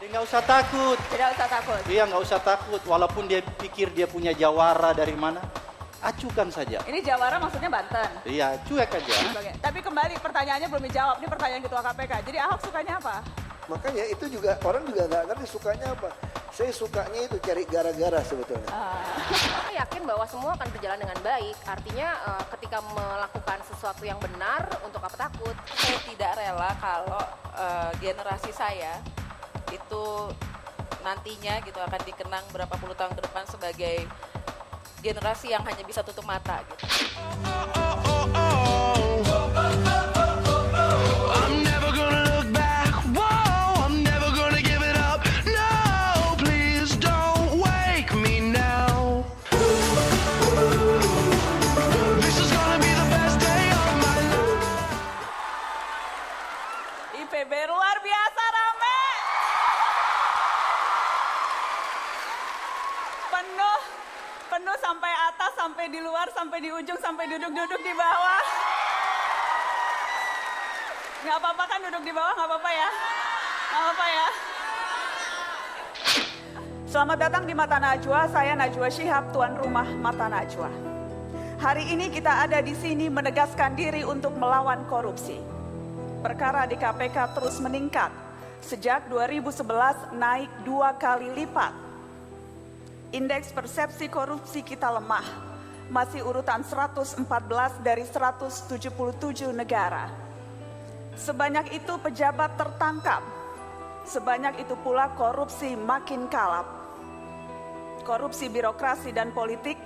Nggak usah takut. Tidak usah takut. Iya, nggak usah takut. Walaupun dia pikir dia punya jawara dari mana, acukan saja. Ini Jawara maksudnya Banten. Iya, cuek aja. Tapi kembali pertanyaannya belum dijawab. Ini pertanyaan Ketua KPK. Jadi Ahok sukanya apa? Makanya itu juga orang juga nggak ngerti sukanya apa. Saya sukanya itu cari gara-gara sebetulnya. Saya yakin bahwa semua akan berjalan dengan baik. Artinya ketika melakukan sesuatu yang benar, untuk apa takut? Saya tidak rela kalau generasi saya itu nantinya gitu akan dikenang berapa puluh tahun ke depan sebagai generasi yang hanya bisa tutup mata gitu. IPB luar biasa rame. Penuh sampai atas, sampai di luar, sampai di ujung, sampai duduk-duduk di bawah. Nggak apa-apa kan duduk di bawah, nggak apa-apa ya? Nggak apa-apa ya? Selamat datang di Mata Najwa, saya Najwa Shihab, tuan rumah Mata Najwa. Hari ini kita ada di sini menegaskan diri untuk melawan korupsi. Perkara di KPK terus meningkat. Sejak 2011 naik 2 kali lipat. Indeks persepsi korupsi kita lemah. Masih urutan 114 dari 177 negara. Sebanyak itu pejabat tertangkap. Sebanyak itu pula korupsi makin kalap. Korupsi birokrasi dan politik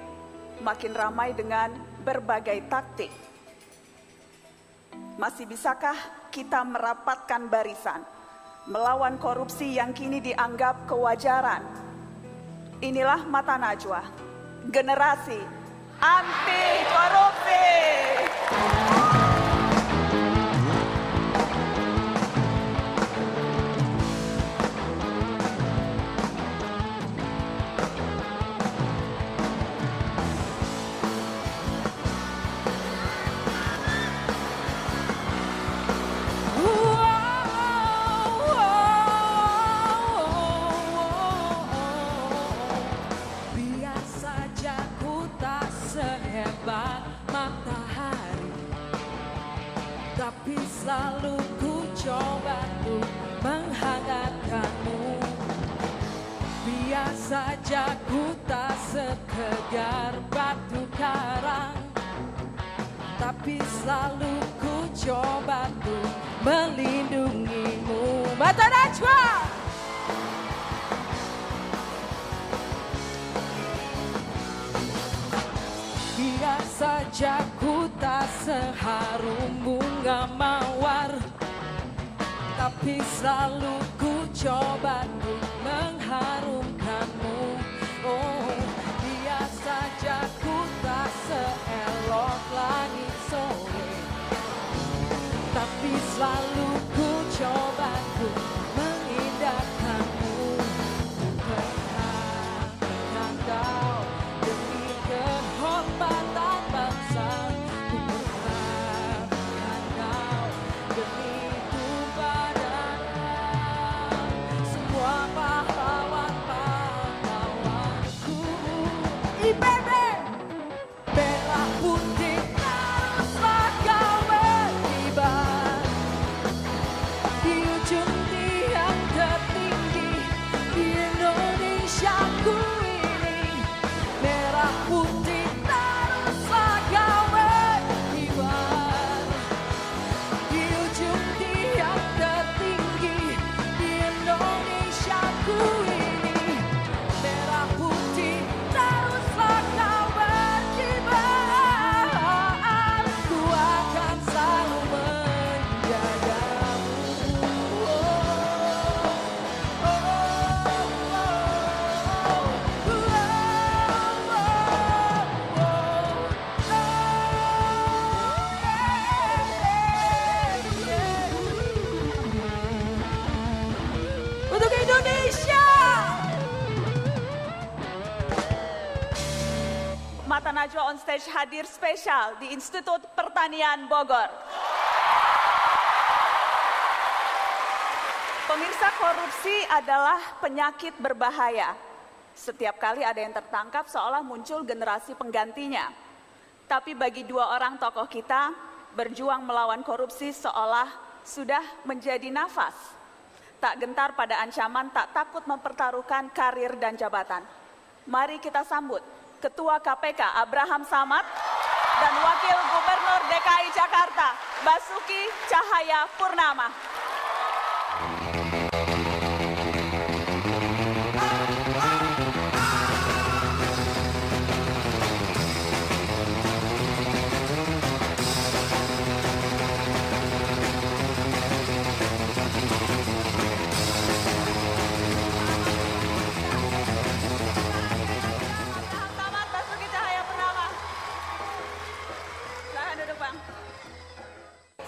makin ramai dengan berbagai taktik. Masih bisakah kita merapatkan barisan melawan korupsi yang kini dianggap kewajaran? Inilah Mata Najwa, generasi anti korupsi. Tapi selalu ku coba untuk menghangatkanmu. Biar saja ku tak sekejar batu karang, tapi selalu ku coba untuk melindungimu. Mata Najwa! Biar saja ku tak seharum bunga mawar, tapi selalu ku coba untuk mengharumkanmu. Oh, biar saja ku tak seelok langit sore, tapi selalu ku coba untuk mengindahkanmu. Perhatikan kau demi kehormatan bangsa, ku perhatikan kau demi tumpahan semua pahlawan-pahlawanku. IPB merah putih teruslah kau berkibar di ujung tiang tertinggi di Indonesiaku ini. Merah putih teruslah kau berkibar di ujung tiang tertinggi di Indonesiaku ini. Merah putih teruslah kau berkibar, ku akan selalu menjagamu. Untuk Indonesia. Mata Najwa on stage hadir spesial di Institut Pertanian Bogor. Pemirsa, korupsi adalah penyakit berbahaya. Setiap kali ada yang tertangkap seolah muncul generasi penggantinya. Tapi bagi dua orang tokoh kita, berjuang melawan korupsi seolah sudah menjadi nafas. Tak gentar pada ancaman, tak takut mempertaruhkan karir dan jabatan. Mari kita sambut Ketua KPK Abraham Samad dan Wakil Gubernur DKI Jakarta Basuki Cahaya Purnama.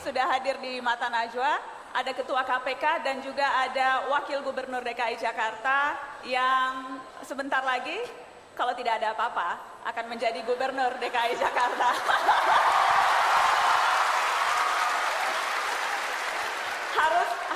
Sudah hadir di Mata Najwa, ada Ketua KPK dan juga ada Wakil Gubernur DKI Jakarta yang sebentar lagi, kalau tidak ada apa-apa, akan menjadi Gubernur DKI Jakarta.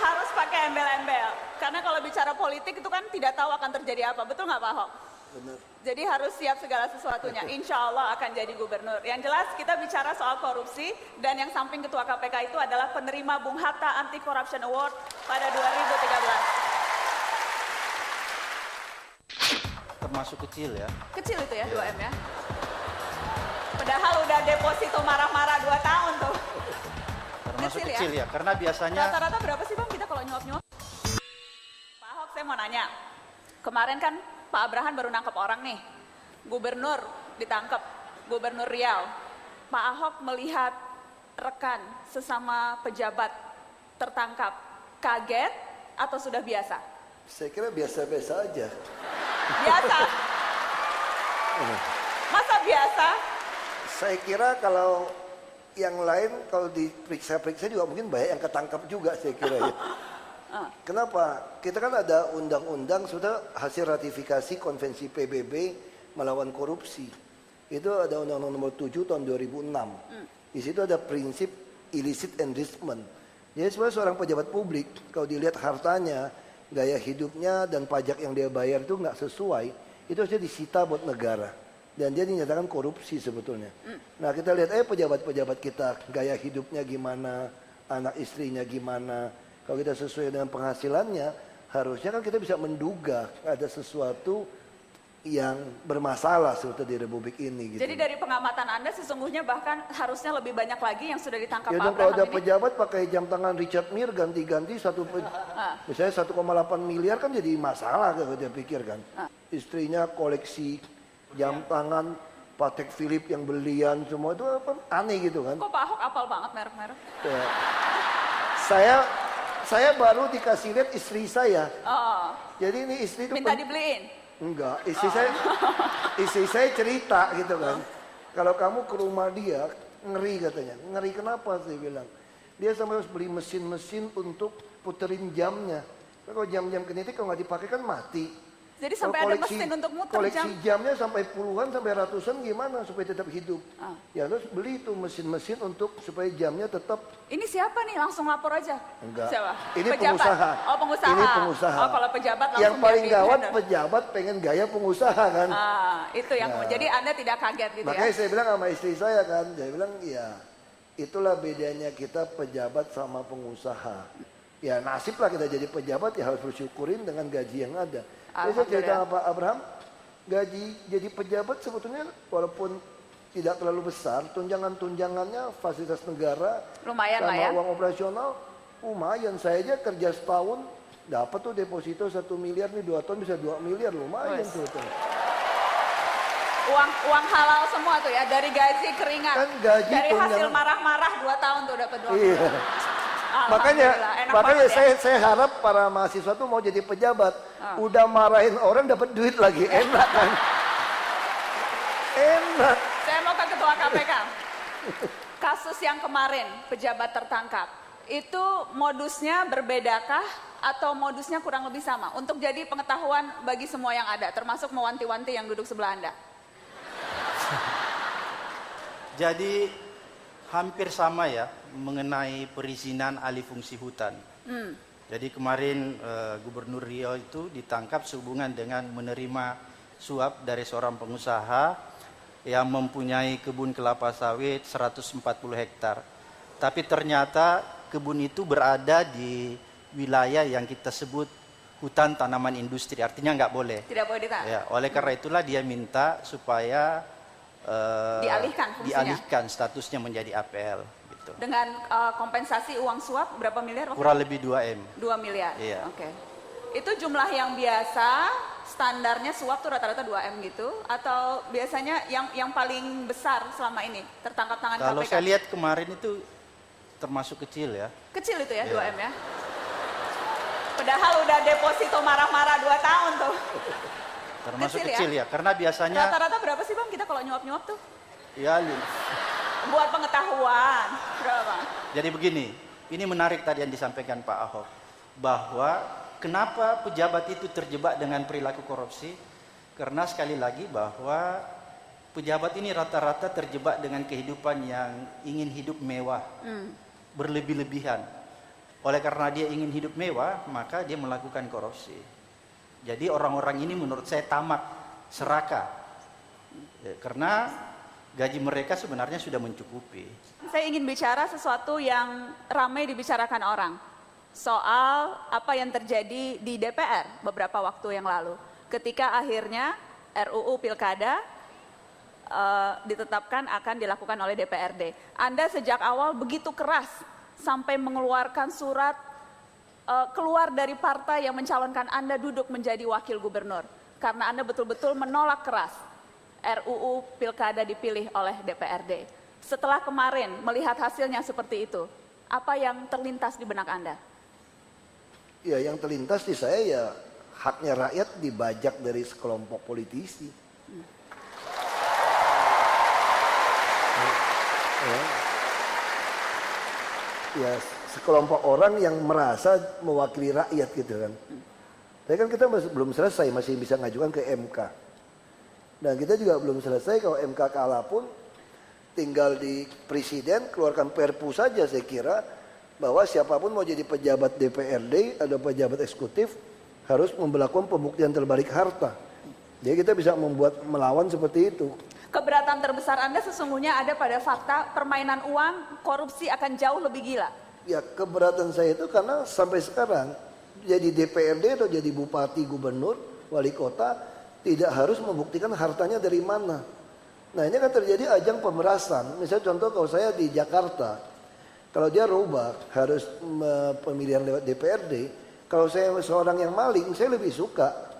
harus pakai embel-embel, karena kalau bicara politik itu kan tidak tahu akan terjadi apa, betul nggak Pak Ahok? Benar. Jadi harus siap segala sesuatunya. Insya Allah akan jadi gubernur. Yang jelas kita bicara soal korupsi dan yang samping Ketua KPK itu adalah penerima Bung Hatta Anti Corruption Award pada 2013. Termasuk kecil ya. Kecil itu ya, 2M ya. Padahal udah deposito marah-marah 2 tahun tuh. Termasuk Kecil kecil ya, karena biasanya Rata-rata berapa sih Bang kita kalau nyuap-nyuap? Pak Ahok, saya mau nanya. Kemarin kan Pak Abraham baru nangkep orang nih, gubernur ditangkep, gubernur Riau. Pak Ahok melihat rekan sesama pejabat tertangkap, kaget atau sudah biasa? Saya kira biasa-biasa aja. Biasa? Masa biasa? Saya kira kalau yang lain kalau diperiksa-periksa juga mungkin banyak yang ketangkap juga saya kira ya. Kenapa? Kita kan ada undang-undang sudah hasil ratifikasi konvensi PBB melawan korupsi. Itu ada undang-undang nomor 7 tahun 2006. Di situ ada prinsip illicit enrichment. Jadi sebenarnya seorang pejabat publik kalau dilihat hartanya, gaya hidupnya dan pajak yang dia bayar itu nggak sesuai, itu harusnya disita buat negara. Dan dia dinyatakan korupsi sebetulnya. Nah kita lihat pejabat-pejabat kita, gaya hidupnya gimana, anak istrinya gimana. Kalau kita sesuai dengan penghasilannya, harusnya kan kita bisa menduga ada sesuatu yang bermasalah sebetulnya di Republik ini. Gitu. Jadi dari pengamatan Anda sesungguhnya bahkan harusnya lebih banyak lagi yang sudah ditangkap Ya Pak kalau Abraham ada ini. pejabat pakai jam tangan Richard Mille ganti-ganti misalnya 1,8 miliar kan jadi masalah kalau dia pikirkan. Istrinya koleksi jam tangan Patek Philippe yang belian semua itu apa, aneh gitu kan. Kok Pak Ahok apal banget merek-merek? Ya. Saya baru dikasih lihat istri saya. Oh, Jadi ini istri itu minta dibeliin? enggak, istri saya cerita gitu kan. Kalau kamu ke rumah dia, ngeri katanya. Ngeri kenapa saya bilang. Dia sampai harus beli mesin-mesin untuk puterin jamnya. Kalau jam-jam kinetik kalau nggak dipakai kan mati. Jadi sampai Kalau ada mesin untuk muter koleksi jam? jamnya sampai puluhan sampai ratusan gimana supaya tetap hidup. Ya terus beli tuh mesin-mesin untuk supaya jamnya tetap. Ini siapa nih? Langsung lapor aja? Enggak. Siapa? Ini Pejabat? pengusaha. Oh pengusaha. Ini pengusaha. Oh kalau pejabat langsung Yang paling diambil gawat tender. pejabat pengen gaya pengusaha kan. Itu yang jadi Anda tidak kaget gitu Makanya ya? saya bilang sama istri saya kan, saya bilang ya itulah bedanya kita pejabat sama pengusaha. Ya nasib lah kita jadi pejabat ya harus bersyukurin dengan gaji yang ada. Jadi saya cerita sama Pak Abraham, gaji jadi pejabat sebetulnya walaupun tidak terlalu besar, tunjangan-tunjangannya fasilitas negara Lumayan sama lah ya. uang operasional lumayan. Saya aja kerja setahun dapat tuh deposito 1 miliar nih 2 tahun bisa 2 miliar lumayan Wes. tuh. Uang halal semua tuh ya, dari gaji keringat. Kan gaji dari hasil tunjangan. marah-marah 2 tahun tuh dapat 2 Iya. miliar. Makanya Enak makanya banget ya. saya harap para mahasiswa tuh mau jadi pejabat. Udah marahin orang dapat duit lagi. Enak kan? Enak. Saya mau ke Ketua KPK. Kasus yang kemarin pejabat tertangkap, itu modusnya berbedakah atau modusnya kurang lebih sama? Untuk jadi pengetahuan bagi semua yang ada, termasuk mewanti-wanti yang duduk sebelah Anda. jadi hampir sama ya mengenai perizinan alih fungsi hutan. Jadi kemarin Gubernur Riau itu ditangkap sehubungan dengan menerima suap dari seorang pengusaha yang mempunyai kebun kelapa sawit 140 hektar. Tapi ternyata kebun itu berada di wilayah yang kita sebut hutan tanaman industri, artinya nggak boleh. Tidak boleh ditahan. Ya, oleh karena itulah dia minta supaya Dialihkan fungsinya. dialihkan statusnya menjadi APL. Gitu. Dengan kompensasi uang suap berapa miliar? Waktu? Kurang lebih 2 M. 2 miliar. Iya. Oke. Itu jumlah yang biasa, standarnya suap tuh rata-rata 2 M gitu, atau biasanya yang paling besar selama ini tertangkap tangan Kalau KPK? saya lihat kemarin itu termasuk kecil ya. Kecil itu ya, Iya. 2 M ya. Padahal udah deposito marah-marah 2 tahun tuh. Termasuk Kecil ya? kecil ya, karena biasanya Rata-rata berapa sih Bang kita kalau nyuap-nyuap tuh? ya Buat pengetahuan, berapa? jadi begini, ini menarik tadi yang disampaikan Pak Ahok, bahwa kenapa pejabat itu terjebak dengan perilaku korupsi? Karena sekali lagi bahwa pejabat ini rata-rata terjebak dengan kehidupan yang ingin hidup mewah, berlebih-lebihan. Oleh karena dia ingin hidup mewah, maka dia melakukan korupsi. Jadi orang-orang ini menurut saya tamak, serakah. Ya, karena gaji mereka sebenarnya sudah mencukupi. Saya ingin bicara sesuatu yang ramai dibicarakan orang. Soal apa yang terjadi di DPR beberapa waktu yang lalu. Ketika akhirnya RUU Pilkada ditetapkan akan dilakukan oleh DPRD. Anda sejak awal begitu keras sampai mengeluarkan surat keluar dari partai yang mencalonkan Anda duduk menjadi wakil gubernur. Karena Anda betul-betul menolak keras RUU Pilkada dipilih oleh DPRD. Setelah kemarin melihat hasilnya seperti itu, apa yang terlintas di benak Anda? Ya yang terlintas di saya ya haknya rakyat dibajak dari sekelompok politisi. Ya sekelompok orang yang merasa mewakili rakyat gitu kan. Tapi kan kita belum selesai, masih bisa ngajukan ke MK. Dan kita juga belum selesai, kalau MK kalah pun tinggal di presiden keluarkan perpu saja saya kira, bahwa siapapun mau jadi pejabat DPRD atau pejabat eksekutif harus memperlakukan pembuktian terbalik harta. Jadi kita bisa melawan seperti itu. Keberatan terbesar Anda sesungguhnya ada pada fakta permainan uang, korupsi akan jauh lebih gila. Ya keberatan saya itu karena sampai sekarang jadi DPRD atau jadi bupati, gubernur, wali kota tidak harus membuktikan hartanya dari mana. Nah ini kan terjadi ajang pemerasan. Misalnya contoh kalau saya di Jakarta, kalau dia robak harus pemilihan lewat DPRD. Kalau saya seorang yang maling, saya lebih suka.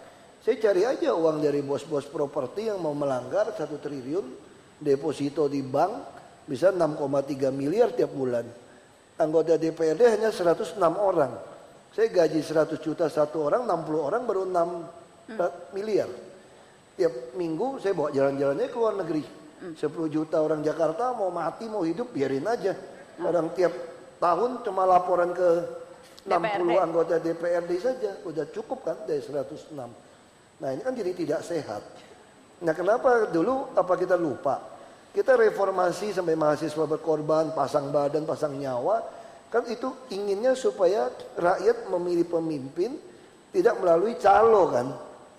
Saya cari aja uang dari bos-bos properti yang mau melanggar 1 triliun, deposito di bank bisa 6,3 miliar tiap bulan. Anggota DPRD hanya 106 orang. Saya gaji 100 juta satu orang, 60 orang baru 6 miliar. Tiap minggu saya bawa jalan-jalannya ke luar negeri. 10 juta orang Jakarta mau mati mau hidup biarin aja. Orang tiap tahun cuma laporan ke 60 anggota DPRD saja. Udah cukup kan dari 106. Nah ini kan jadi tidak sehat. Nah kenapa dulu apa kita lupa? Kita reformasi sampai mahasiswa berkorban, pasang badan, pasang nyawa. Kan itu inginnya supaya rakyat memilih pemimpin tidak melalui calo kan.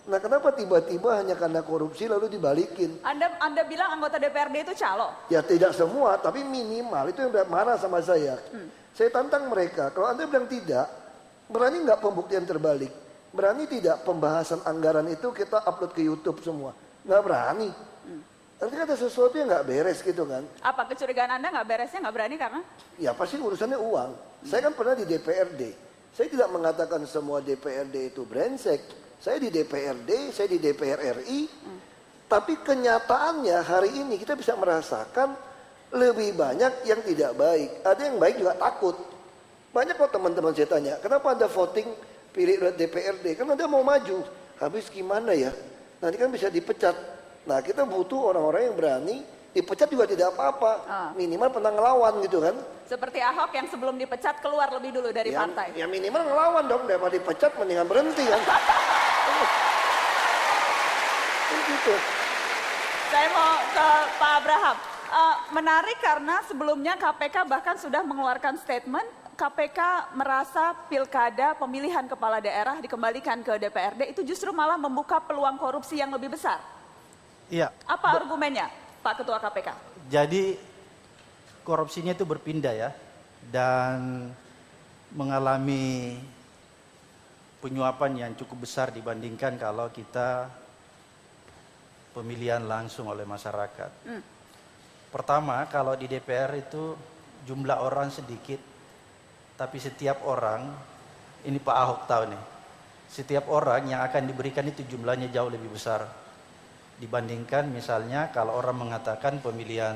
Nah kenapa tiba-tiba hanya karena korupsi lalu dibalikin? Anda bilang anggota DPRD itu calo? Ya tidak semua, tapi minimal. Itu yang marah sama saya. Saya tantang mereka, kalau Anda bilang tidak, berani nggak pembuktian terbalik? Berani tidak pembahasan anggaran itu kita upload ke YouTube semua? Nggak berani. Nanti ada sesuatu yang nggak beres gitu kan. Apa kecurigaan Anda nggak beresnya nggak berani karena? Ya pasti urusannya uang. Saya kan pernah di DPRD. Saya tidak mengatakan semua DPRD itu brengsek. Saya di DPRD, saya di DPR RI. Tapi kenyataannya hari ini kita bisa merasakan lebih banyak yang tidak baik. Ada yang baik juga takut. Banyak kok teman-teman saya tanya, kenapa Anda voting pilih DPRD? Kan Anda mau maju. Habis gimana ya? Nanti kan bisa dipecat. Nah kita butuh orang-orang yang berani, dipecat juga tidak apa-apa. Minimal pernah ngelawan gitu kan. Seperti Ahok yang sebelum dipecat keluar lebih dulu dari partai. Ya minimal ngelawan dong, daripada dipecat mendingan berhenti kan. Gitu. Saya mau ke Pak Abraham. Menarik karena sebelumnya KPK bahkan sudah mengeluarkan statement KPK merasa pilkada pemilihan kepala daerah dikembalikan ke DPRD itu justru malah membuka peluang korupsi yang lebih besar. Iya. Apa argumennya, Pak Ketua KPK? Jadi korupsinya itu berpindah ya, dan mengalami penyuapan yang cukup besar dibandingkan kalau kita pemilihan langsung oleh masyarakat. Pertama, kalau di DPR itu jumlah orang sedikit, tapi setiap orang, ini Pak Ahok tahu nih, setiap orang yang akan diberikan itu jumlahnya jauh lebih besar. Dibandingkan misalnya kalau orang mengatakan pemilihan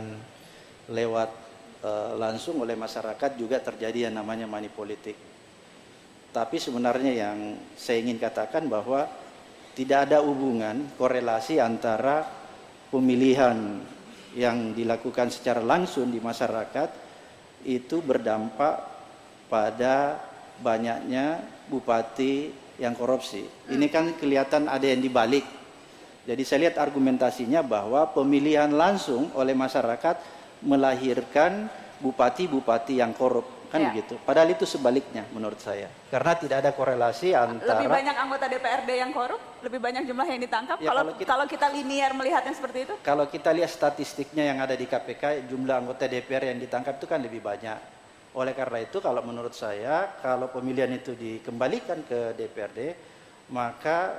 lewat langsung oleh masyarakat juga terjadi yang namanya money politik. Tapi sebenarnya yang saya ingin katakan bahwa tidak ada hubungan korelasi antara pemilihan yang dilakukan secara langsung di masyarakat itu berdampak pada banyaknya bupati yang korupsi. Ini kan kelihatan ada yang dibalik. Jadi saya lihat argumentasinya bahwa pemilihan langsung oleh masyarakat melahirkan bupati-bupati yang korup. Kan begitu. Padahal itu sebaliknya menurut saya. Karena tidak ada korelasi antara... Lebih banyak anggota DPRD yang korup? Lebih banyak jumlah yang ditangkap? Ya, kalau kita linear melihatnya seperti itu? Kalau kita lihat statistiknya yang ada di KPK, jumlah anggota DPR yang ditangkap itu kan lebih banyak. Oleh karena itu kalau menurut saya, kalau pemilihan itu dikembalikan ke DPRD, maka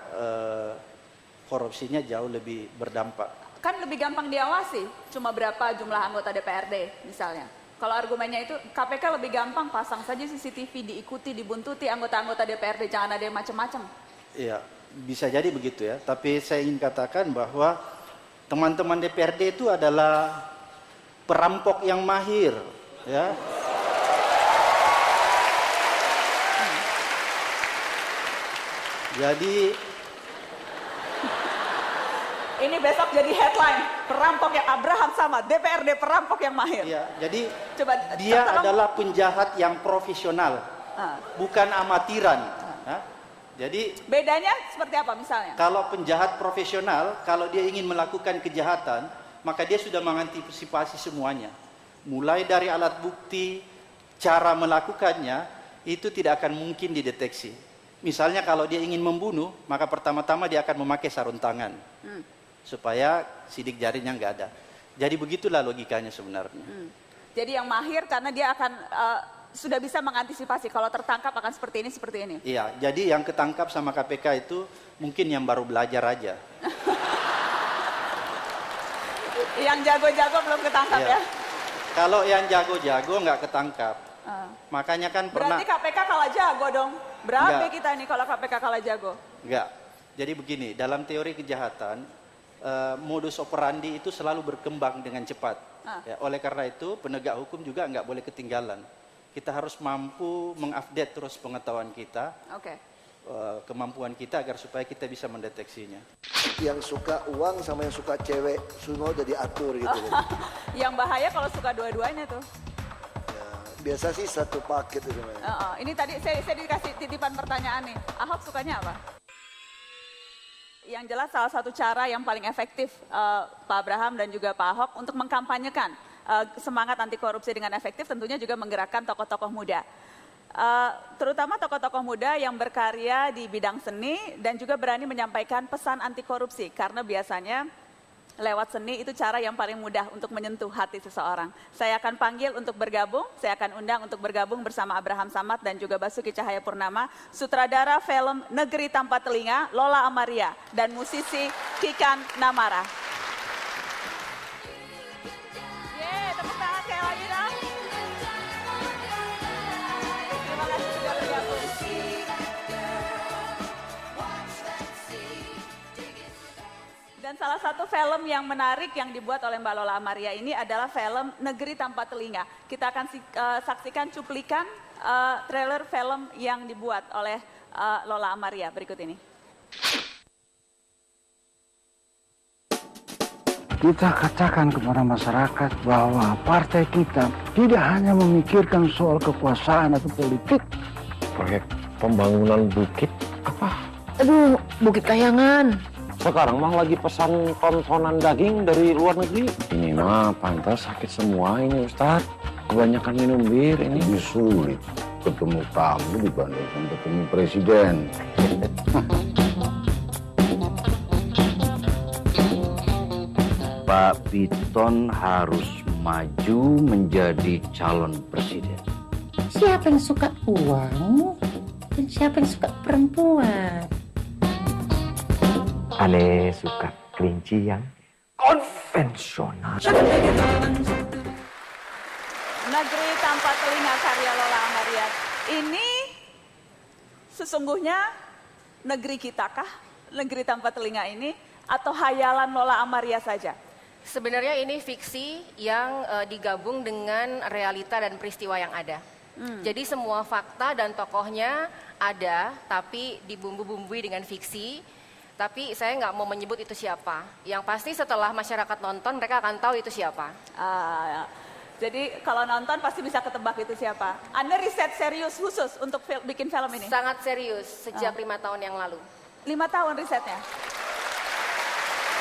korupsinya jauh lebih berdampak. Kan lebih gampang diawasi, cuma berapa jumlah anggota DPRD misalnya. Kalau argumennya itu KPK lebih gampang, pasang saja CCTV, diikuti, dibuntuti anggota-anggota DPRD, jangan ada yang macam-macam. Iya, bisa jadi begitu ya. Tapi saya ingin katakan bahwa teman-teman DPRD itu adalah perampok yang mahir, ya. Jadi ini besok jadi headline, perampok yang Abraham Samad, DPRD perampok yang mahir. ya, jadi Coba, dia adalah penjahat yang profesional, bukan amatiran. Jadi bedanya seperti apa misalnya? Kalau penjahat profesional, kalau dia ingin melakukan kejahatan, maka dia sudah mengantisipasi semuanya. Mulai dari alat bukti, cara melakukannya, itu tidak akan mungkin dideteksi. Misalnya kalau dia ingin membunuh, maka pertama-tama dia akan memakai sarung tangan. Supaya sidik jarinya nggak ada. Jadi begitulah logikanya sebenarnya. Jadi yang mahir karena dia akan sudah bisa mengantisipasi kalau tertangkap akan seperti ini. Iya, jadi yang ketangkap sama KPK itu mungkin yang baru belajar aja. Yang jago-jago belum ketangkap ya? Kalau yang jago-jago nggak ketangkap. Makanya kan pernah... Berarti KPK kalah jago dong. Berapa Enggak. kita nih kalau KPK kalah jago? Enggak. Jadi begini, dalam teori kejahatan, modus operandi itu selalu berkembang dengan cepat. Ya, oleh karena itu, penegak hukum juga nggak boleh ketinggalan. Kita harus mampu mengupdate terus pengetahuan kita, kemampuan kita agar supaya kita bisa mendeteksinya. Yang suka uang sama yang suka cewek, semua udah diatur gitu. Yang bahaya kalau suka dua-duanya tuh. Ya, biasa sih satu paket itu. Ini tadi saya dikasih titipan pertanyaan nih. Ahok sukanya apa? Yang jelas salah satu cara yang paling efektif Pak Abraham dan juga Pak Ahok untuk mengkampanyekan semangat anti korupsi dengan efektif tentunya juga menggerakkan tokoh-tokoh muda. Terutama tokoh-tokoh muda yang berkarya di bidang seni dan juga berani menyampaikan pesan anti korupsi. Karena biasanya lewat seni itu cara yang paling mudah untuk menyentuh hati seseorang. Saya akan panggil untuk bergabung, saya akan undang untuk bergabung bersama Abraham Samad dan juga Basuki Cahayapurnama, sutradara film Negeri Tanpa Telinga, Lola Amaria, dan musisi Kikan Namara. Tepuk tangan sekali lagi dong. Terima kasih sudah bergabung. Dan salah satu film yang menarik yang dibuat oleh Mbak Lola Amaria ini adalah film Negeri Tanpa Telinga. Kita akan saksikan cuplikan trailer film yang dibuat oleh Lola Amaria berikut ini. Kita katakan kepada masyarakat bahwa partai kita tidak hanya memikirkan soal kekuasaan atau politik. Proyek pembangunan bukit apa? Aduh, Bukit Kayangan. Sekarang mah lagi pesan tontonan daging dari luar negeri. Ini mah pantas sakit semua ini Ustadz. Kebanyakan minum bir ini. Sulit ketemu tamu dibandingkan ketemu presiden. Pak Piton harus maju menjadi calon presiden. Siapa yang suka uang dan siapa yang suka perempuan? Ane suka kelinci yang konvensional. Negeri Tanpa Telinga karya Lola Amaria. Ini sesungguhnya negeri kitakah? Negeri Tanpa Telinga ini atau hayalan Lola Amaria saja? Sebenarnya ini fiksi yang digabung dengan realita dan peristiwa yang ada. Jadi semua fakta dan tokohnya ada, tapi dibumbu-bumbui dengan fiksi. Tapi saya nggak mau menyebut itu siapa. Yang pasti setelah masyarakat nonton, mereka akan tahu itu siapa. Jadi kalau nonton pasti bisa ketebak itu siapa. Anda riset serius khusus untuk bikin film ini? Sangat serius, sejak 5 tahun yang lalu. 5 tahun risetnya?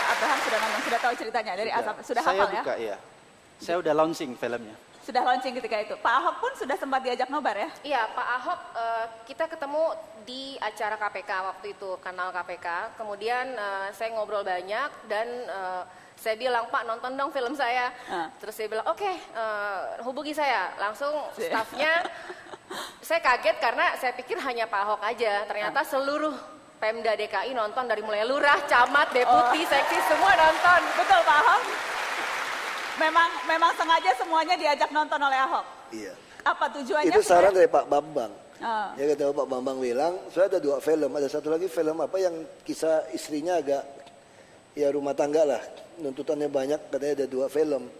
Abraham sudah nonton, sudah tahu ceritanya dari asap, sudah hafal ya? Saya buka, iya. Saya udah launching filmnya. Sudah launching ketika itu. Pak Ahok pun sudah sempat diajak nobar ya? Iya, Pak Ahok kita ketemu di acara KPK waktu itu, kanal KPK. Kemudian saya ngobrol banyak dan saya bilang, Pak nonton dong film saya. Terus dia bilang, oke, hubungi saya. Langsung stafnya, saya kaget karena saya pikir hanya Pak Ahok aja. Ternyata seluruh Pemda DKI nonton, dari mulai lurah, camat, deputi, seksi, semua nonton. Betul Pak Ahok? Memang sengaja semuanya diajak nonton oleh Ahok? Iya. Apa tujuannya? Itu saran dari Pak Bambang. Ya kata Pak Bambang bilang, saya ada 2 film, ada satu lagi film apa yang kisah istrinya agak ya rumah tangga lah, nuntutannya banyak, katanya ada 2 film.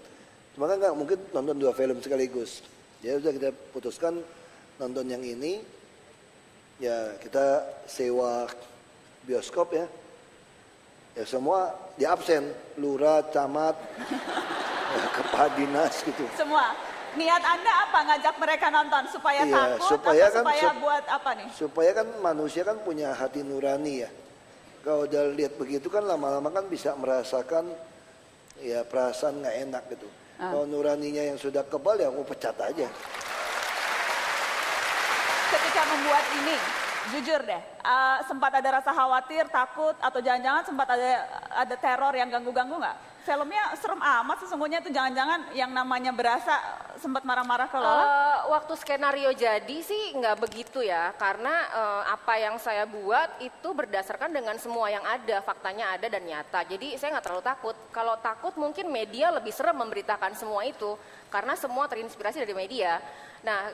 Cuma kan nggak mungkin nonton 2 film sekaligus. Ya udah kita putuskan nonton yang ini, ya kita sewa bioskop ya. Ya semua di absen, lurah, camat, kepala dinas gitu. Semua. Niat Anda apa ngajak mereka nonton? Supaya takut supaya atau kan, supaya buat apa nih? Supaya kan manusia kan punya hati nurani ya. Kalau udah lihat begitu kan lama-lama kan bisa merasakan ya perasaan nggak enak gitu. Kalau nuraninya yang sudah kebal ya aku pecat aja. Ketika membuat ini, jujur deh, sempat ada rasa khawatir, takut, atau jangan-jangan sempat ada teror yang ganggu-ganggu nggak? Filmnya serem amat sesungguhnya itu, jangan-jangan yang namanya berasa sempat marah-marah ke Lola? Waktu skenario jadi sih nggak begitu ya, karena apa yang saya buat itu berdasarkan dengan semua yang ada, faktanya ada dan nyata. Jadi saya nggak terlalu takut. Kalau takut mungkin media lebih serem memberitakan semua itu, karena semua terinspirasi dari media. Nah,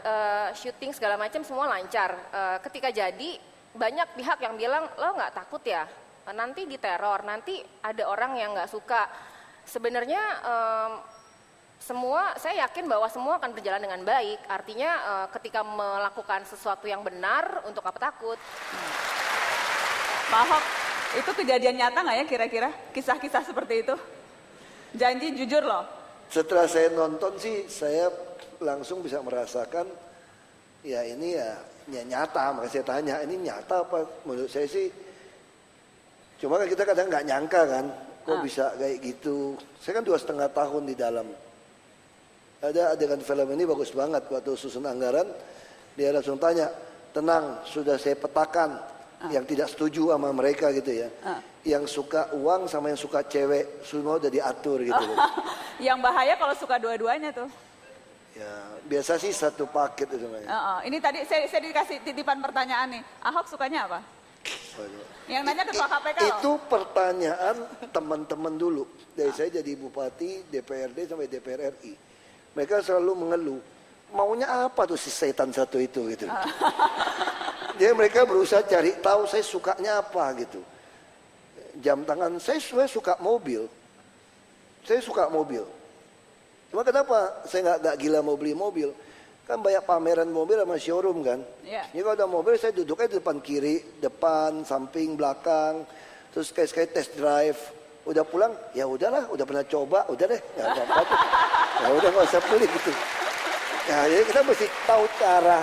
syuting segala macam semua lancar. Ketika jadi, banyak pihak yang bilang, lo nggak takut ya? Nanti diteror, nanti ada orang yang nggak suka. Sebenarnya saya yakin bahwa semua akan berjalan dengan baik. Artinya ketika melakukan sesuatu yang benar, untuk apa takut? Pak Ahok, itu kejadian nyata nggak ya kira-kira? Kisah-kisah seperti itu? Janji jujur loh. Setelah saya nonton sih, saya langsung bisa merasakan ya ini ya nyata. Makanya saya tanya, ini nyata apa? Menurut saya sih, cuma kan kita kadang nggak nyangka kan, kok bisa kayak gitu. Saya kan 2,5 tahun di dalam. Ada adegan film ini bagus banget, waktu susun anggaran, dia langsung tanya, tenang sudah saya petakan yang tidak setuju sama mereka gitu ya. Yang suka uang sama yang suka cewek, semua udah diatur gitu. Yang bahaya kalau suka dua-duanya tuh. Ya, biasa sih satu paket itu sebenarnya. Ini tadi saya dikasih titipan pertanyaan nih. Ahok sukanya apa? Yang nanya ketua KPK loh. Itu pertanyaan teman-teman dulu. Dari saya jadi bupati, DPRD sampai DPR RI. Mereka selalu mengeluh. Maunya apa tuh si setan satu itu gitu. Jadi mereka berusaha cari tahu saya sukanya apa gitu. Jam tangan, saya suka mobil. Saya suka mobil. Cuma kenapa saya nggak gila mau beli mobil? Kan banyak pameran mobil sama showroom kan. Jadi kalau ada mobil saya duduknya di depan kiri, depan, samping, belakang. Terus sekali-sekali test drive. Udah pulang, ya udahlah, udah pernah coba, udah deh, nggak apa-apa tuh. Ya udah nggak usah beli gitu. Ya jadi kita mesti tahu cara.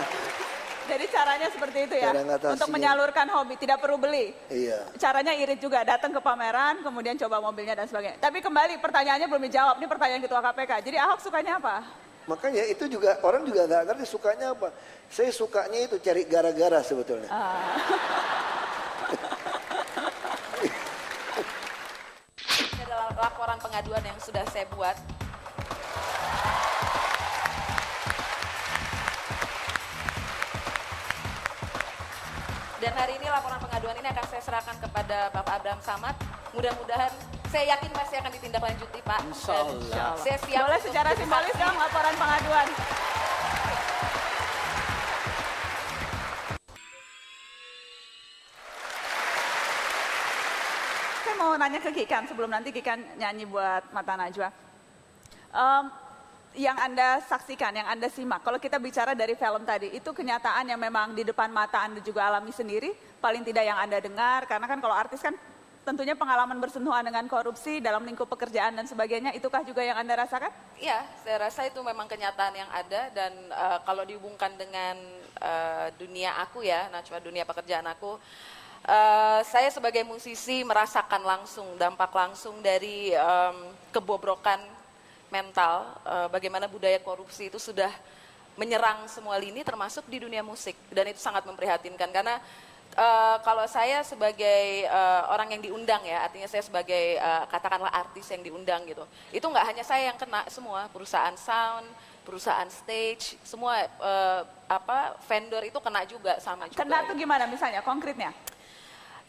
Jadi caranya seperti itu ya, Cara untuk menyalurkan hobi, tidak perlu beli. Iya. Caranya irit juga, datang ke pameran, kemudian coba mobilnya dan sebagainya. Tapi kembali pertanyaannya belum dijawab, ini pertanyaan ketua KPK. Jadi Ahok sukanya apa? Makanya itu juga orang juga nggak ngerti sukanya apa. Saya sukanya itu cari gara-gara sebetulnya. Ini adalah laporan pengaduan yang sudah saya buat. Dan hari ini laporan pengaduan ini akan saya serahkan kepada Bapak Abraham Samad. Mudah-mudahan, saya yakin pasti akan ditindaklanjuti, Pak. Insya Allah. Saya siap Boleh untuk secara menjadi simbolis saksi. dong laporan pengaduan. Saya mau nanya ke Kikan sebelum nanti Kikan nyanyi buat Mata Najwa. Yang Anda saksikan, yang Anda simak, kalau kita bicara dari film tadi, itu kenyataan yang memang di depan mata Anda juga alami sendiri, paling tidak yang Anda dengar, karena kan kalau artis kan tentunya pengalaman bersentuhan dengan korupsi dalam lingkup pekerjaan dan sebagainya, itukah juga yang Anda rasakan? Iya, saya rasa itu memang kenyataan yang ada dan kalau dihubungkan dengan dunia aku ya, Najwa, dunia pekerjaan aku, saya sebagai musisi merasakan langsung, dampak langsung dari kebobrokan mental, bagaimana budaya korupsi itu sudah menyerang semua lini termasuk di dunia musik dan itu sangat memprihatinkan karena kalau saya sebagai orang yang diundang ya, artinya saya sebagai katakanlah artis yang diundang gitu, itu nggak hanya saya yang kena, semua perusahaan sound, perusahaan stage, semua vendor itu kena juga sama juga. Kena tuh gimana misalnya konkretnya?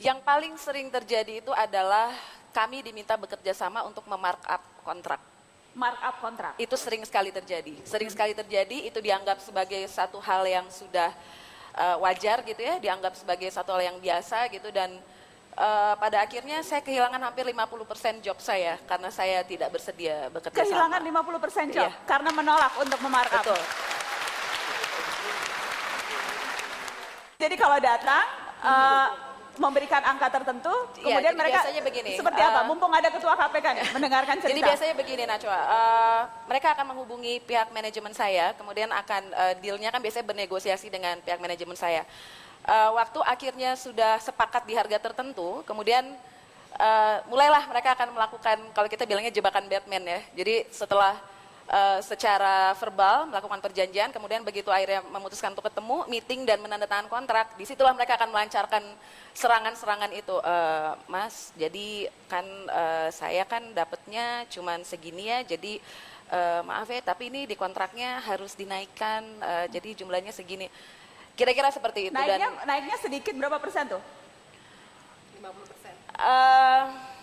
Yang paling sering terjadi itu adalah kami diminta bekerja sama untuk memarkup kontrak. Markup kontrak? Itu sering sekali terjadi. Sering sekali terjadi, itu dianggap sebagai satu hal yang sudah wajar gitu ya, dianggap sebagai satu hal yang biasa gitu dan pada akhirnya saya kehilangan hampir 50% job saya karena saya tidak bersedia bekerja Kehilangan sama. 50% job Iya. karena menolak untuk memarkup. Betul. Jadi kalau datang memberikan angka tertentu, Iya, kemudian jadi mereka biasanya begini, seperti apa? Mumpung ada ketua KPK nih, mendengarkan cerita. Jadi biasanya begini Najwa, mereka akan menghubungi pihak manajemen saya, kemudian akan dealnya kan biasanya bernegosiasi dengan pihak manajemen saya. Waktu akhirnya sudah sepakat di harga tertentu, kemudian mulailah mereka akan melakukan, kalau kita bilangnya jebakan Batman ya. Jadi setelah secara verbal melakukan perjanjian, kemudian begitu akhirnya memutuskan untuk ketemu, meeting dan menandatangani kontrak, disitulah mereka akan melancarkan serangan-serangan itu. Mas, jadi kan saya kan dapatnya cuman segini ya, jadi maaf ya, tapi ini di kontraknya harus dinaikkan, jadi jumlahnya segini. Kira-kira seperti itu. Naiknya sedikit berapa persen tuh? 50%.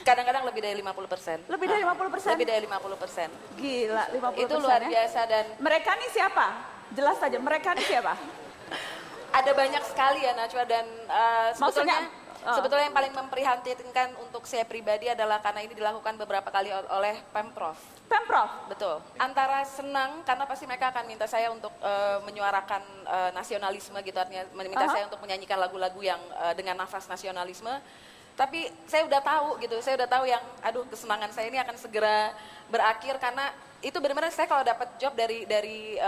Kadang-kadang lebih dari 50%. Lebih dari 50%? Lebih dari 50%. Gila, 50%. Itu luar ya? biasa dan Mereka nih siapa? Jelas saja, mereka nih siapa? ada banyak sekali ya Najwa dan sebetulnya Maksudnya, sebetulnya yang paling memprihatinkan untuk saya pribadi adalah karena ini dilakukan beberapa kali oleh Pemprov. Pemprov? Betul. Antara senang karena pasti mereka akan minta saya untuk menyuarakan nasionalisme gitu, artinya meminta saya untuk menyanyikan lagu-lagu yang dengan nafas nasionalisme. Tapi saya udah tahu gitu, saya udah tahu yang aduh kesenangan saya ini akan segera berakhir karena itu benar-benar saya kalau dapat job dari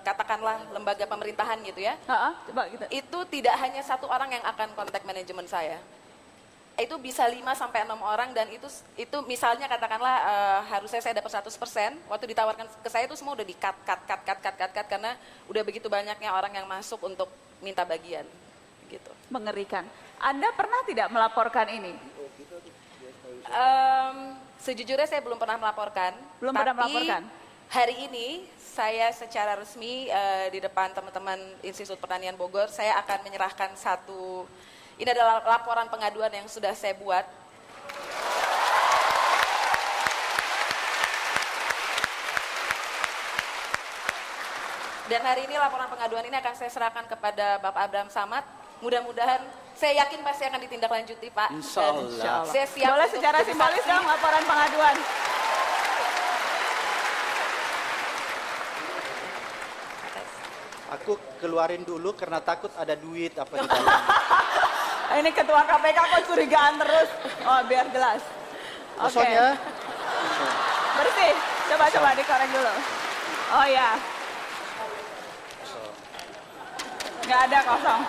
katakanlah lembaga pemerintahan gitu ya. Coba gitu. Itu tidak hanya satu orang yang akan kontak manajemen saya. Itu bisa 5 sampai 6 orang dan itu misalnya katakanlah harusnya saya dapat 100%, waktu ditawarkan ke saya itu semua udah di-cut karena udah begitu banyaknya orang yang masuk untuk minta bagian gitu. Mengerikan. Anda pernah tidak melaporkan ini? Sejujurnya saya belum pernah melaporkan. Belum pernah melaporkan? Hari ini saya secara resmi di depan teman-teman Institut Pertanian Bogor, saya akan menyerahkan ini adalah laporan pengaduan yang sudah saya buat. Dan hari ini laporan pengaduan ini akan saya serahkan kepada Bapak Abraham Samad. Mudah-mudahan, saya yakin pasti akan ditindaklanjuti, Pak. Insya Allah. Saya siap Boleh untuk secara menjadi simbolis saksi. dong laporan pengaduan. Aku keluarin dulu karena takut ada duit apa di dalam. Ini ketua KPK kok curigaan terus. Oh, biar jelas. Oke. Kosong ya. Bersih. Coba dikorek dulu. Oh ya. Nggak ada kosong.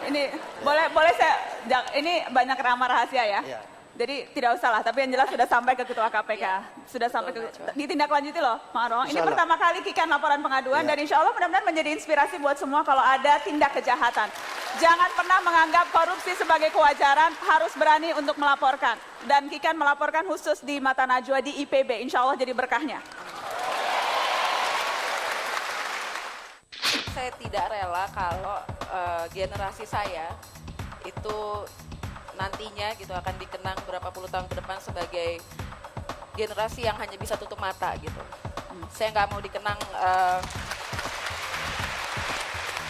Ini boleh saya ini banyak ramah rahasia ya. Iya. Jadi tidak usah lah, tapi yang jelas sudah sampai ke Ketua KPK. Sudah sampai ke, ditindaklanjuti loh, Bang Arong. Ini pertama kali Kikan laporan pengaduan dan insya Allah mudah-mudahan menjadi inspirasi buat semua kalau ada tindak kejahatan. Jangan pernah menganggap korupsi sebagai kewajaran, harus berani untuk melaporkan. Dan Kikan melaporkan khusus di Mata Najwa di IPB, insya Allah jadi berkahnya. Saya tidak rela kalau generasi saya itu nantinya gitu akan dikenang berapa puluh tahun ke depan sebagai generasi yang hanya bisa tutup mata gitu. Saya nggak mau dikenang,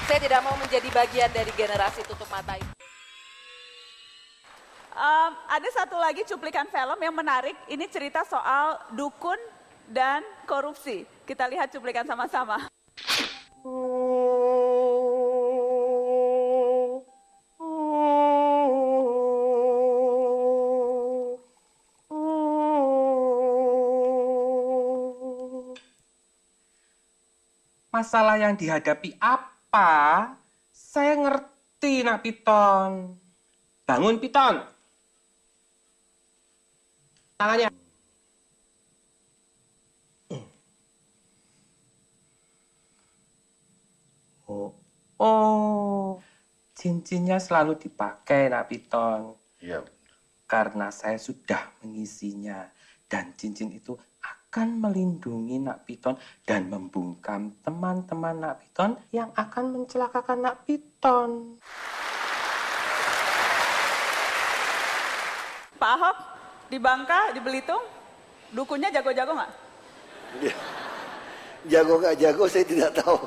saya tidak mau menjadi bagian dari generasi tutup mata itu. Ada satu lagi cuplikan film yang menarik, ini cerita soal dukun dan korupsi. Kita lihat cuplikan sama-sama. Masalah yang dihadapi apa? Saya ngerti, Nak Piton. Bangun, Piton. Tangannya. Oh, cincinnya selalu dipakai, Nak Piton. Iya. Karena saya sudah mengisinya. Dan cincin itu akan melindungi Nak Piton dan membungkam teman-teman Nak Piton yang akan mencelakakan Nak Piton. Pak Ahok di Bangka, di Belitung, dukunnya jago-jago nggak? Jago nggak jago saya tidak tahu.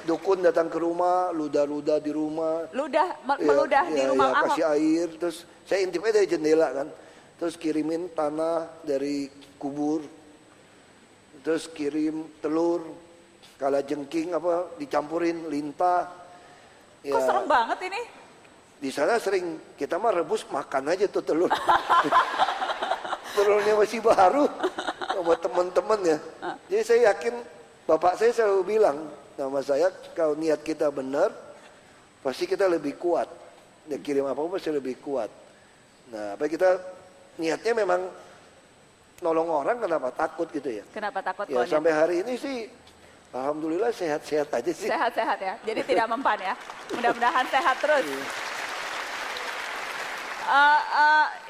Dukun datang ke rumah, ludah-ludah di rumah. Meludah di rumah Ahok. Kasih air, terus saya intip aja dari jendela kan. Terus kirimin tanah dari kubur. Terus kirim telur, kalajengking apa dicampurin lintah. Kok serem banget ini? Di sana sering kita mah rebus makan aja tuh telur. Telurnya masih baru buat teman-teman ya. Jadi saya yakin bapak saya selalu bilang sama saya, kalau niat kita benar pasti kita lebih kuat. Dia kirim apa-apa pasti lebih kuat. Nah, apa kita niatnya memang nolong orang, kenapa takut gitu ya? Kenapa takut? Ya sampai hari ini sih alhamdulillah sehat-sehat aja sih. Sehat-sehat ya. Jadi tidak mempan ya. Mudah-mudahan sehat terus.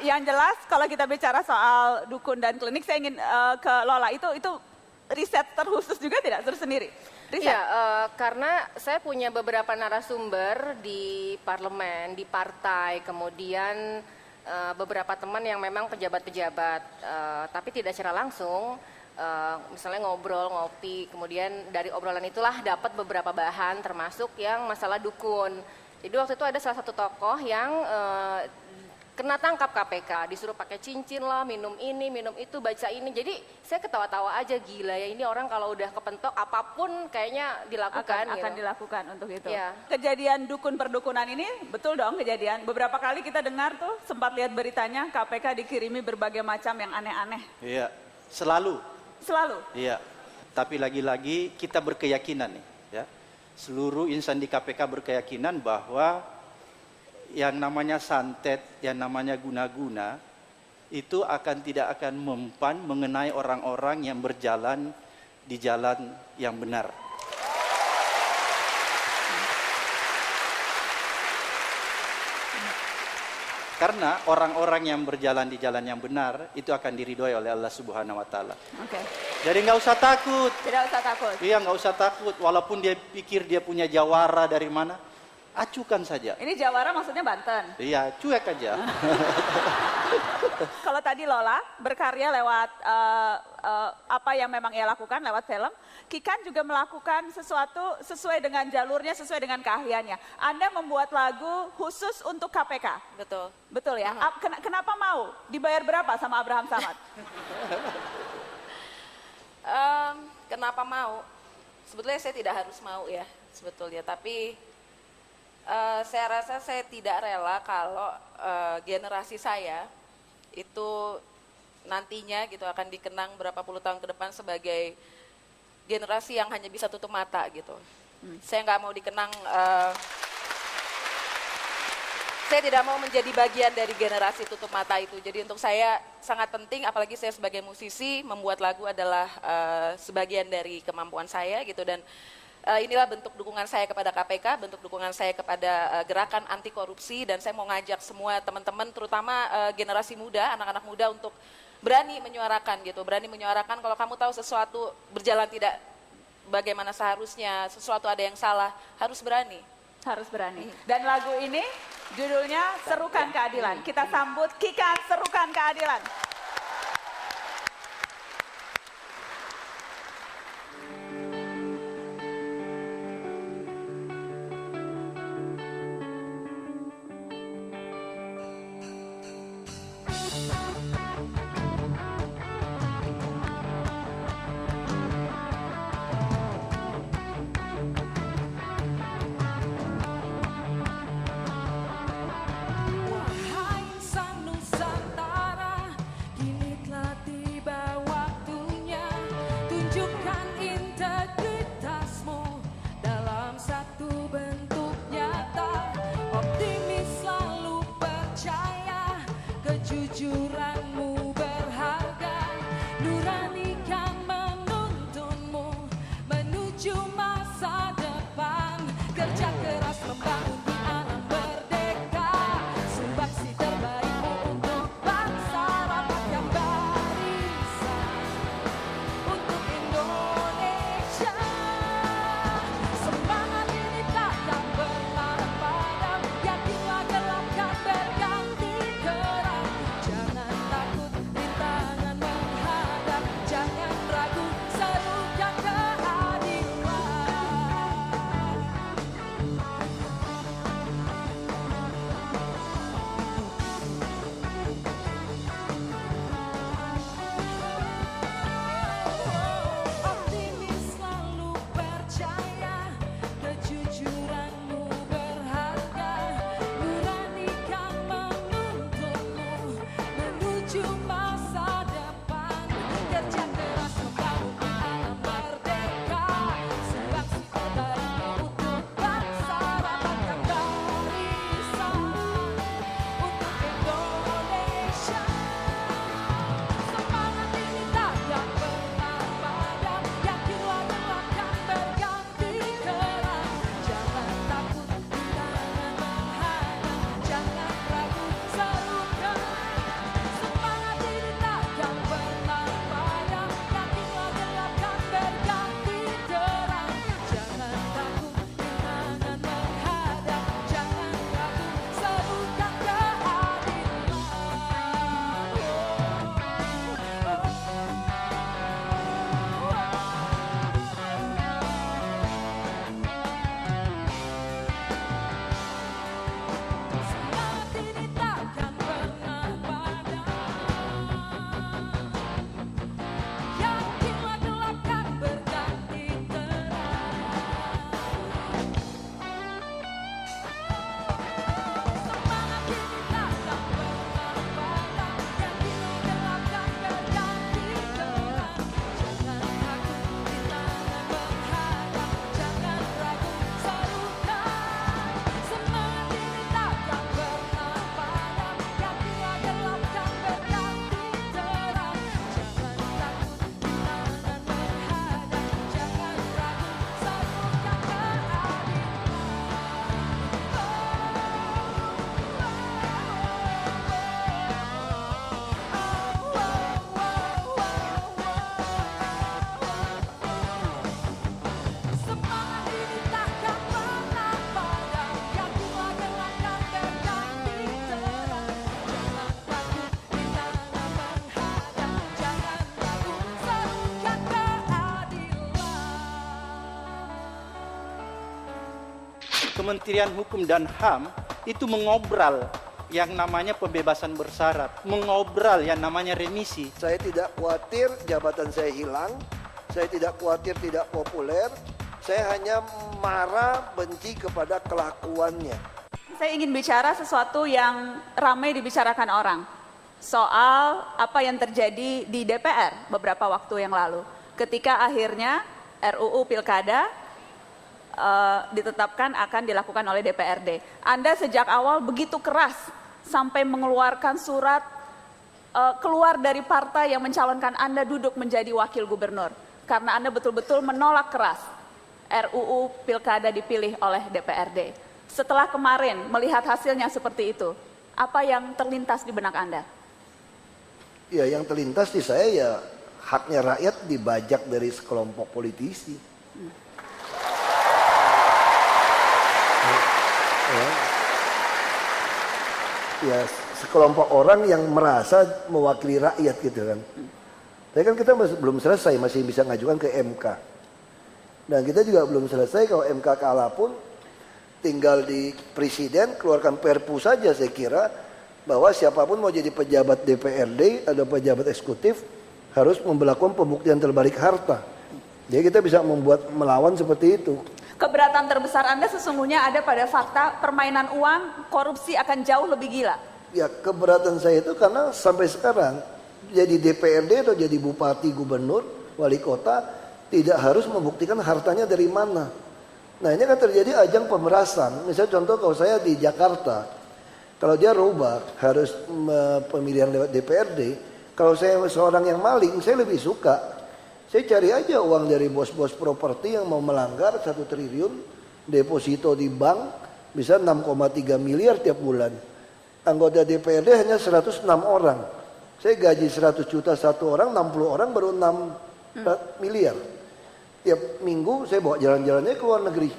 Yang jelas kalau kita bicara soal dukun dan klinik, saya ingin ke Lola. Itu riset terkhusus juga tidak tersendiri? Riset? Ya, karena saya punya beberapa narasumber di parlemen, di partai, kemudian beberapa teman yang memang pejabat-pejabat, tapi tidak secara langsung, misalnya ngobrol, ngopi, kemudian dari obrolan itulah dapat beberapa bahan, termasuk yang masalah dukun. Jadi waktu itu ada salah satu tokoh yang kena tangkap KPK, disuruh pakai cincin lah, minum ini, minum itu, baca ini. Jadi saya ketawa-tawa aja, gila ya ini orang kalau udah kepentok apapun kayaknya dilakukan. Akan dilakukan untuk itu. Ya. Kejadian dukun perdukunan ini betul dong kejadian. Beberapa kali kita dengar tuh, sempat lihat beritanya KPK dikirimi berbagai macam yang aneh-aneh. Iya, selalu. Selalu? Iya, tapi lagi-lagi kita berkeyakinan nih, ya. Seluruh insan di KPK berkeyakinan bahwa yang namanya santet, yang namanya guna-guna, itu tidak akan mempan mengenai orang-orang yang berjalan di jalan yang benar. Karena orang-orang yang berjalan di jalan yang benar itu akan diridhoi oleh Allah Subhanahu wa taala. Oke. Jadi nggak usah takut. Tidak usah takut. Iya, nggak usah takut. Walaupun dia pikir dia punya jawara dari mana, acukan saja. Ini Jawara maksudnya Banten? Iya, cuek aja. Kalau tadi Lola berkarya lewat apa yang memang ia lakukan lewat film, Kikan juga melakukan sesuatu sesuai dengan jalurnya, sesuai dengan keahliannya. Anda membuat lagu khusus untuk KPK. Betul. Betul ya? Kenapa mau? Dibayar berapa sama Abraham Samad? Kenapa mau? Sebetulnya saya tidak harus mau ya, sebetulnya. Tapi saya rasa saya tidak rela kalau generasi saya itu nantinya gitu akan dikenang berapa puluh tahun ke depan sebagai generasi yang hanya bisa tutup mata gitu. Saya nggak mau dikenang, Saya tidak mau menjadi bagian dari generasi tutup mata itu. Jadi untuk saya sangat penting, apalagi saya sebagai musisi, membuat lagu adalah sebagian dari kemampuan saya gitu. Dan inilah bentuk dukungan saya kepada KPK, bentuk dukungan saya kepada gerakan anti korupsi. Dan saya mau ngajak semua teman-teman, terutama generasi muda, anak-anak muda untuk berani menyuarakan gitu. Berani menyuarakan kalau kamu tahu sesuatu berjalan tidak bagaimana seharusnya, sesuatu ada yang salah, harus berani. Harus berani. Dan lagu ini judulnya Serukan Keadilan. Kita sambut Kikan Serukan Keadilan. Kejujuranmu berharga, nuranikan menuntunmu menuju masa depan. Kerja keras membangun di alam merdeka, sumbangsi terbaikmu untuk bangsa, rapatkan barisan untuk Indonesia. Semangat ini takkan pernah padam, yakinlah gelap kan berganti terang. Jangan takut, rintangan menghadap, jangan ragu, serukan keadilan. Optimis selalu percaya, kejujuranmu berharga, nuranikan menuntunmu menuju masa depan. Kerja keras membangun di alam merdeka, sumbangsi terbaikmu untuk bangsa, rapatkan barisan untuk Indonesia. Semangat ini takkan pernah padam, yakinlah gelap kan berganti terang. Jangan takut, rintangan menghadap, jangan ragu, serukan. Semangat ini takkan pernah padam, yakinlah gelap kan berganti terang. Jangan takut, rintangan menghadap, jangan ragu, serukan Semangat ini takkan pernah padam, yakinlah gelap kan berganti terang. Semangat ini takkan pernah padam, yakinlah gelap kan berganti terang. Jangan takut, rintangan menghadap, jangan ragu, serukan. Semangat ini takkan pernah padam, yakinlah gelap kan berganti terang. Jangan takut, rintangan menghadap, jangan ragu, serukan Semangat ini takkan pernah padam, yakinlah gelap kan berganti terang. Jangan takut, rintangan menghadap, jangan ragu, serukan keadilan. Kementerian Hukum dan HAM itu mengobral yang namanya pembebasan bersyarat, mengobral yang namanya remisi. Saya tidak khawatir jabatan saya hilang, saya tidak khawatir tidak populer, saya hanya marah, benci kepada kelakuannya. Saya ingin bicara sesuatu yang ramai dibicarakan orang. Soal apa yang terjadi di DPR beberapa waktu yang lalu. Ketika akhirnya RUU Pilkada ditetapkan akan dilakukan oleh DPRD. Anda sejak awal begitu keras sampai mengeluarkan surat keluar dari partai yang mencalonkan Anda duduk menjadi wakil gubernur. Karena Anda betul-betul menolak keras RUU Pilkada dipilih oleh DPRD. Setelah kemarin melihat hasilnya seperti itu, apa yang terlintas di benak Anda? Ya, yang terlintas di saya ya haknya rakyat dibajak dari sekelompok politisi. Ya, sekelompok orang yang merasa mewakili rakyat gitu kan. Tapi kan kita belum selesai, masih bisa ngajukan ke MK. Dan kita juga belum selesai, kalau MK kalah pun tinggal di presiden keluarkan perpu saja saya kira, bahwa siapapun mau jadi pejabat DPRD atau pejabat eksekutif harus memberlakukan pembuktian terbalik harta. Jadi kita bisa melawan seperti itu. Keberatan terbesar Anda sesungguhnya ada pada fakta permainan uang, korupsi akan jauh lebih gila. Ya, keberatan saya itu karena sampai sekarang jadi DPRD atau jadi bupati, gubernur, wali kota tidak harus membuktikan hartanya dari mana. Nah, ini kan terjadi ajang pemerasan. Misalnya contoh kalau saya di Jakarta, kalau dia rubah harus pemilihan lewat DPRD, kalau saya seorang yang maling, saya lebih suka. Saya cari aja uang dari bos-bos properti yang mau melanggar 1 triliun, deposito di bank bisa 6,3 miliar tiap bulan. Anggota DPRD hanya 106 orang. Saya gaji 100 juta satu orang, 60 orang baru 6 miliar. Tiap minggu saya bawa jalan-jalannya ke luar negeri.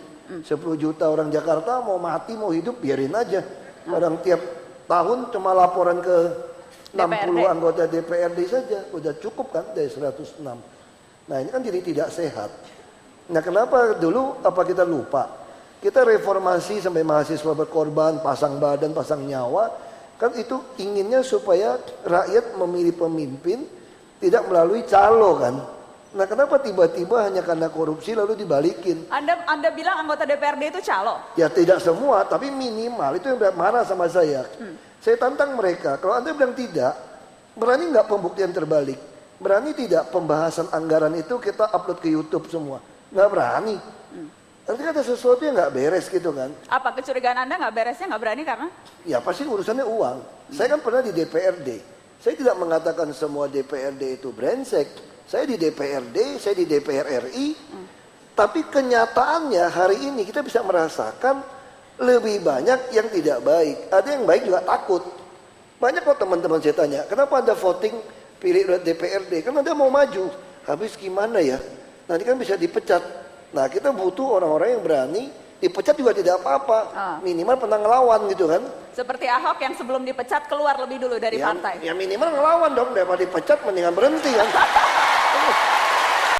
10 juta orang Jakarta mau mati mau hidup biarin aja. Orang tiap tahun cuma laporan ke 60 anggota DPRD saja. Udah cukup kan dari 106. Nah, ini kan jadi tidak sehat. Nah, kenapa dulu apa kita lupa? Kita reformasi sampai mahasiswa berkorban, pasang badan, pasang nyawa. Kan itu inginnya supaya rakyat memilih pemimpin tidak melalui calo kan. Nah, kenapa tiba-tiba hanya karena korupsi lalu dibalikin? Anda bilang anggota DPRD itu calo? Ya tidak semua, tapi minimal. Itu yang marah sama saya. Saya tantang mereka, kalau Anda bilang tidak, berani nggak pembuktian terbalik? Berani tidak pembahasan anggaran itu kita upload ke YouTube semua? Nggak berani. Nanti ada sesuatu yang nggak beres gitu kan. Apa kecurigaan Anda nggak beresnya nggak berani karena? Ya pasti urusannya uang. Saya kan pernah di DPRD. Saya tidak mengatakan semua DPRD itu brengsek. Saya di DPRD, saya di DPR RI. Tapi kenyataannya hari ini kita bisa merasakan lebih banyak yang tidak baik. Ada yang baik juga takut. Banyak kok teman-teman saya tanya, kenapa Anda voting pilih DPRD? Kan Anda mau maju. Habis gimana ya? Nanti kan bisa dipecat. Nah, kita butuh orang-orang yang berani, dipecat juga tidak apa-apa. Minimal pernah ngelawan gitu kan. Seperti Ahok yang sebelum dipecat keluar lebih dulu dari partai. Ya minimal ngelawan dong, daripada dipecat mendingan berhenti kan.